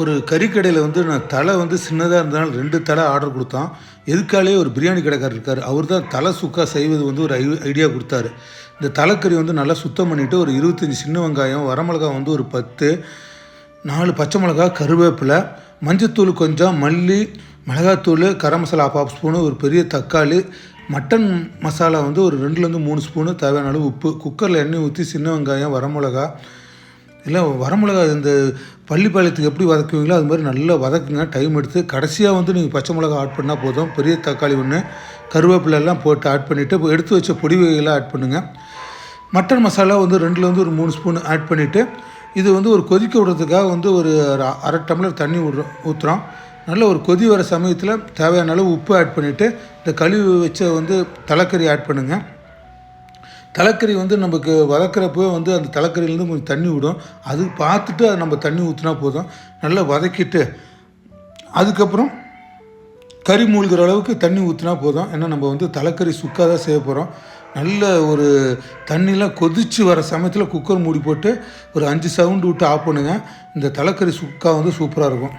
ஒரு கறிக்கடையில் வந்து நான் தலை வந்து சின்னதாக இருந்தாலும் 2 தலை ஆர்டர் கொடுத்தோம். எதுக்காலே ஒரு பிரியாணி கடைக்காரர் இருக்கார். அவர் தான் தலை சுக்கா செய்வது வந்து ஒரு ஐடியா கொடுத்தாரு. இந்த தலைக்கறி வந்து நல்லா சுத்தம் பண்ணிவிட்டு ஒரு 25 சின்ன வெங்காயம், வரமிளகா வந்து ஒரு 10, 4 பச்சை மிளகா, கருவேப்பிலை, மஞ்சத்தூள் கொஞ்சம், மல்லி, மிளகாத்தூள், கரம் மசாலா 1/2 ஸ்பூனு, ஒரு பெரிய தக்காளி, மட்டன் மசாலா வந்து ஒரு 2லேருந்து 3 ஸ்பூனு, தேவையான அளவு உப்பு, குக்கரில் எண்ணெய் ஊற்றி சின்ன வெங்காயம், வரமிளகா, இல்லை வரமிளகா இந்த பள்ளிப்பாளையத்துக்கு எப்படி வதக்குவீங்களோ அது மாதிரி நல்லா வதக்குங்க, டைம் எடுத்து. கடைசியாக வந்து நீங்கள் பச்சை மிளகா ஆட் பண்ணால் போதும். பெரிய தக்காளி 1, கருவேப்பிலை எல்லாம் போட்டு ஆட் பண்ணிவிட்டு எடுத்து வச்ச பொடி வகையெல்லாம் ஆட் பண்ணுங்கள். மட்டன் மசாலா வந்து 2லேருந்து ஒரு 3 ஸ்பூன் ஆட் பண்ணிவிட்டு இது வந்து ஒரு கொதிக்க விடுறதுக்காக வந்து ஒரு அரை டம்ளர் தண்ணி ஊற்றுறோம். நல்ல ஒரு கொதி வர சமயத்தில் தேவையான அளவு உப்பு ஆட் பண்ணிவிட்டு இந்த கழுவி வச்ச வந்து தலைக்கறி ஆட் பண்ணுங்கள். தலைக்கறி வந்து நமக்கு வதக்கிறப்போ வந்து அந்த தலைக்கறியிலேருந்து கொஞ்சம் தண்ணி விடும். அது பார்த்துட்டு அது நம்ம தண்ணி ஊற்றினா போதும். நல்லா வதக்கிட்டு அதுக்கப்புறம் கறி மூழ்கிற அளவுக்கு தண்ணி ஊற்றினா போதும். ஏன்னா நம்ம வந்து தலைக்கறி சுக்கா தான் செய்ய போகிறோம். நல்ல ஒரு தண்ணிலாம் கொதித்து வர சமயத்தில் குக்கர் மூடி போட்டு ஒரு 5 சவுண்டு விட்டு ஆஃப் பண்ணுங்கள். இந்த தலைக்கறி சுக்கா வந்து சூப்பராக இருக்கும்.